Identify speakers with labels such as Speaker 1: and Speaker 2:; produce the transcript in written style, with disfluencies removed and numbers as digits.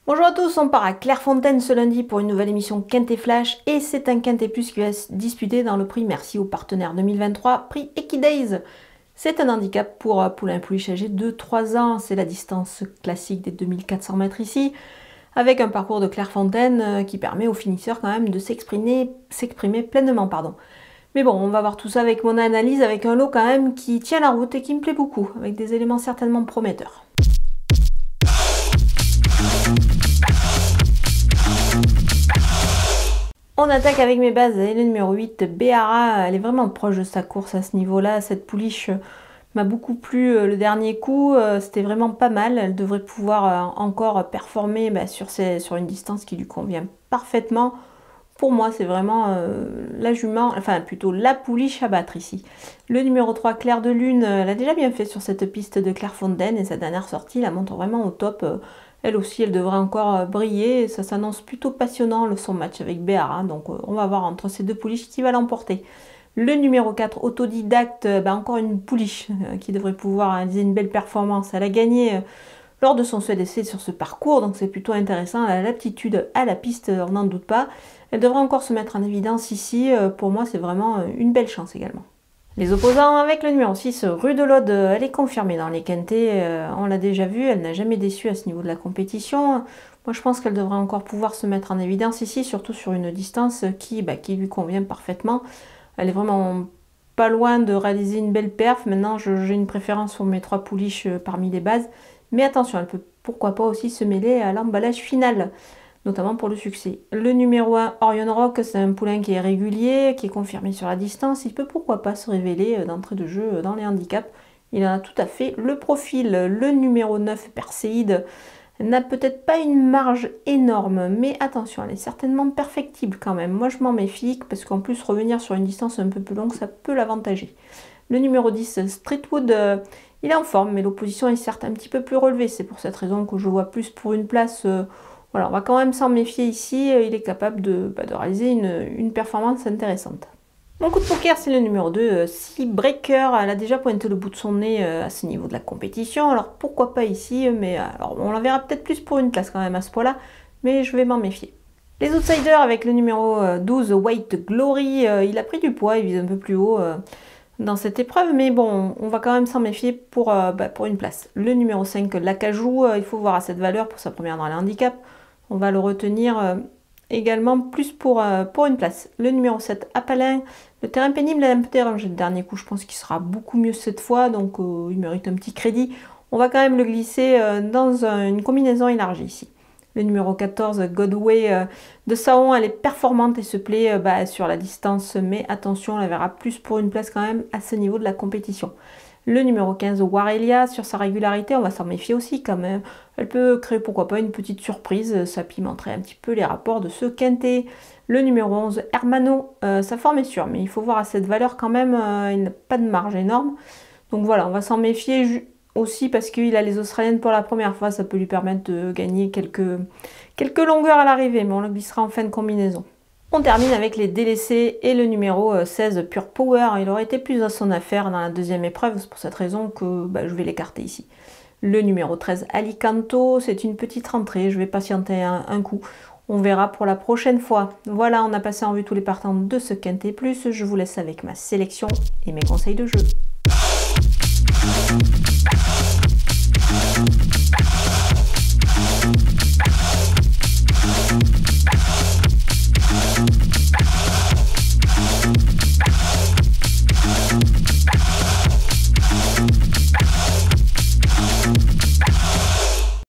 Speaker 1: Bonjour à tous, on part à Clairefontaine ce lundi pour une nouvelle émission Quintet Flash et c'est un Quintet Plus qui va se disputer dans le prix Merci aux partenaires 2023, prix Equidays. C'est un handicap pour poulain pouliche âgé de 3 ans, c'est la distance classique des 2400 mètres ici, avec un parcours de Clairefontaine qui permet aux finisseurs quand même de s'exprimer pleinement. Mais bon, on va voir tout ça avec mon analyse, avec un lot quand même qui tient la route et qui me plaît beaucoup, avec des éléments certainement prometteurs. On attaque avec mes bases et le numéro 8, Béara, elle est vraiment proche de sa course à ce niveau-là. Cette pouliche m'a beaucoup plu le dernier coup, c'était vraiment pas mal. Elle devrait pouvoir encore performer sur une distance qui lui convient parfaitement. Pour moi, c'est vraiment la jument, enfin plutôt la pouliche à battre ici. Le numéro 3, Clair de Lune, elle a déjà bien fait sur cette piste de Clairefontaine et sa dernière sortie la montre vraiment au top. Elle aussi, elle devrait encore briller. Ça s'annonce plutôt passionnant son match avec Béara. Donc on va voir entre ces deux pouliches qui va l'emporter. Le numéro 4, Autodidacte, encore une pouliche qui devrait pouvoir réaliser une belle performance. Elle a gagné lors de son seul essai sur ce parcours, donc c'est plutôt intéressant. Elle a l'aptitude à la piste, on n'en doute pas. Elle devrait encore se mettre en évidence ici. Pour moi, c'est vraiment une belle chance également. Les opposants avec le numéro 6, Rue de l'Aude, elle est confirmée dans les quintets, on l'a déjà vu, elle n'a jamais déçu à ce niveau de la compétition. Moi je pense qu'elle devrait encore pouvoir se mettre en évidence ici, surtout sur une distance qui lui convient parfaitement. Elle est vraiment pas loin de réaliser une belle perf. Maintenant j'ai une préférence pour mes 3 pouliches parmi les bases, mais attention, elle peut pourquoi pas aussi se mêler à l'emballage final, notamment pour le succès. Le numéro 1, Orion Rock, c'est un poulain qui est régulier, qui est confirmé sur la distance. Il peut pourquoi pas se révéler d'entrée de jeu dans les handicaps. Il en a tout à fait le profil. Le numéro 9, Perséide, n'a peut-être pas une marge énorme, mais attention, elle est certainement perfectible quand même. Moi, je m'en méfie, parce qu'en plus, revenir sur une distance un peu plus longue, ça peut l'avantager. Le numéro 10, Streetwood, il est en forme, mais l'opposition est certes un petit peu plus relevée. C'est pour cette raison que je vois plus pour une place... Voilà, on va quand même s'en méfier ici, il est capable de réaliser une performance intéressante. Mon coup de poker, c'est le numéro 2, Sea Breaker. Elle a déjà pointé le bout de son nez à ce niveau de la compétition, alors pourquoi pas ici, mais alors on la verra peut-être plus pour une place quand même à ce point-là, mais je vais m'en méfier. Les outsiders avec le numéro 12, White Glory, il a pris du poids, il vise un peu plus haut dans cette épreuve, mais bon, on va quand même s'en méfier pour une place. Le numéro 5, Lacajou, il faut voir à cette valeur pour sa première dans les handicaps. On va le retenir également plus pour une place. Le numéro 7, Apalin. Le terrain pénible a un peu dérangé le dernier coup. Je pense qu'il sera beaucoup mieux cette fois, donc il mérite un petit crédit. On va quand même le glisser dans une combinaison élargie ici. Le numéro 14, Godway de Saon, elle est performante et se plaît sur la distance, mais attention, on la verra plus pour une place quand même à ce niveau de la compétition. Le numéro 15, Warelia, sur sa régularité, on va s'en méfier aussi quand même. Elle peut créer pourquoi pas une petite surprise, ça pimenterait un petit peu les rapports de ce quintet. Le numéro 11, Hermano, sa forme est sûre, mais il faut voir à cette valeur quand même, il n'a pas de marge énorme. Donc voilà, on va s'en méfier aussi parce qu'il a les Australiennes pour la première fois, ça peut lui permettre de gagner quelques longueurs à l'arrivée, mais on le glissera en fin de combinaison. On termine avec les délaissés et le numéro 16, Pure Power. Il aurait été plus à son affaire dans la deuxième épreuve, c'est pour cette raison que je vais l'écarter ici. Le numéro 13, Alicanto, c'est une petite rentrée, je vais patienter un coup. On verra pour la prochaine fois. Voilà, on a passé en vue tous les partants de ce Quintet Plus. Je vous laisse avec ma sélection et mes conseils de jeu.